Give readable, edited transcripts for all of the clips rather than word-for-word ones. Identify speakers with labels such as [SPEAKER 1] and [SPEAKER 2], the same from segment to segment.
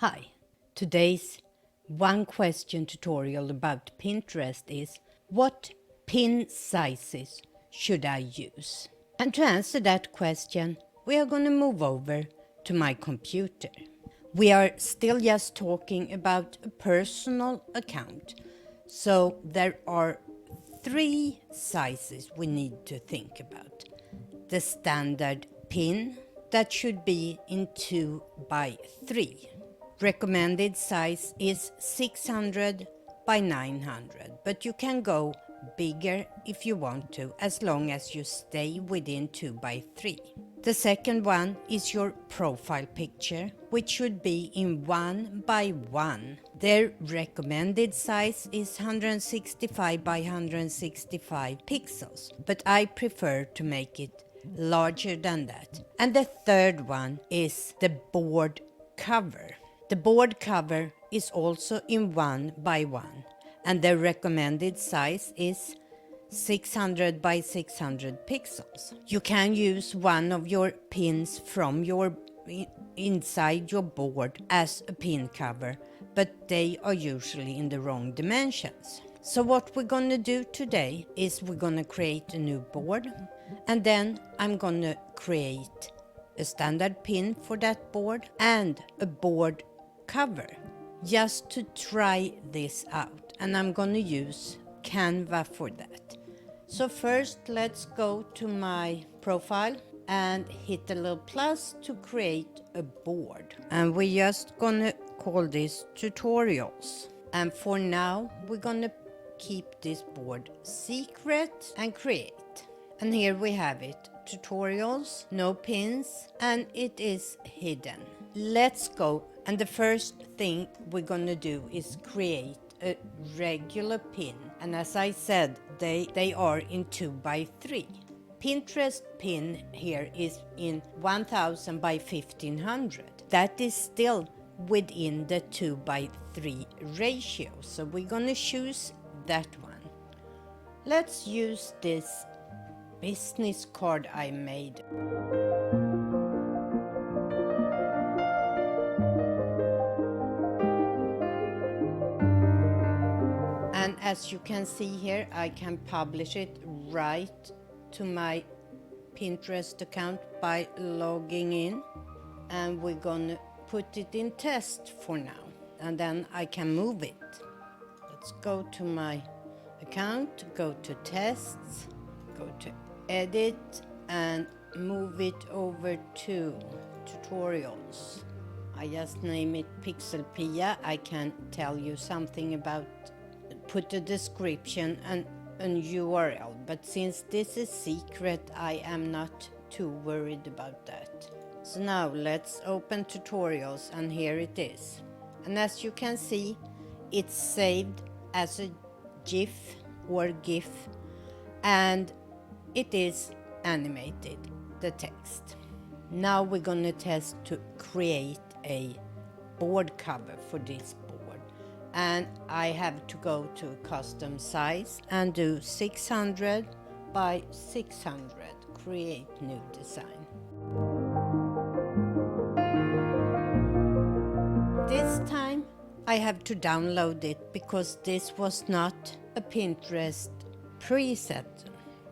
[SPEAKER 1] Hi, today's one question tutorial about Pinterest is what pin sizes should I use? And to answer that question, we are going to move over to my computer. We are still just talking about a personal account, so there are three sizes we need to think about. The standard pin, that should be in 2 by 3. Recommended size is 600 by 900, but you can go bigger if you want to, as long as you stay within 2 by 3. The second one is your profile picture, which should be in 1 by 1. Their recommended size is 165 by 165 pixels, but I prefer to make it larger than that. And the third one is the board cover. The board cover is also in 1 by 1, and the recommended size is 600 by 600 pixels. You can use one of your pins from your inside your board as a pin cover, but they are usually in the wrong dimensions. So what we're going to do today is we're going to create a new board, and then I'm going to create a standard pin for that board and a board cover just to try this out, and I'm going to use Canva for that. So first let's go to my profile and hit the little plus to create a board, and we're just gonna call this tutorials, and for now we're gonna keep this board secret and create. And here we have it, tutorials, no pins, and it is hidden. Let's go, and the first thing we're gonna do is create a regular pin, and as I said, they are in 2 by 3. Pinterest pin here is in 1000 by 1500. That is still within the 2 by 3 ratio, so we're gonna choose that one. Let's use this business card I made. And as you can see here, I can publish it right to my Pinterest account by logging in. And we're gonna put it in test for now, and then I can move it. Let's go to my account, go to tests, go to edit, and move it over to tutorials. I just name it PixelPia. I can tell you something about, put a description and an URL, but since this is secret, I am not too worried about that. So now let's open tutorials, and here it is. And as you can see, it's saved as a GIF or GIF, and it is animated, the text. Now we're gonna test to create a board cover for this board, and I have to go to custom size and do 600 by 600, create new design. This time I have to download it because this was not a Pinterest preset.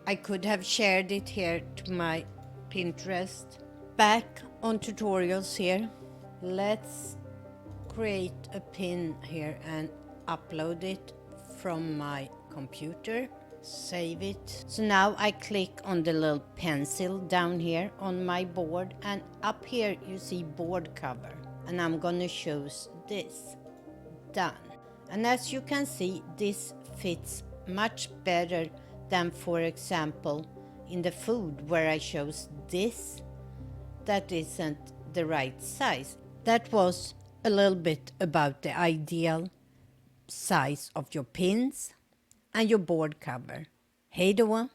[SPEAKER 1] I could have shared it here to my Pinterest. Back on tutorials here, let's create a pin here and upload it from my computer. Save it. So now I click on the little pencil down here on my board, and up here you see board cover, and I'm gonna choose this. Done. And as you can see, this fits much better than, for example, in the food where I chose this. That isn't the right size. That was a little bit about the ideal size of your pins and your board cover. Hej då!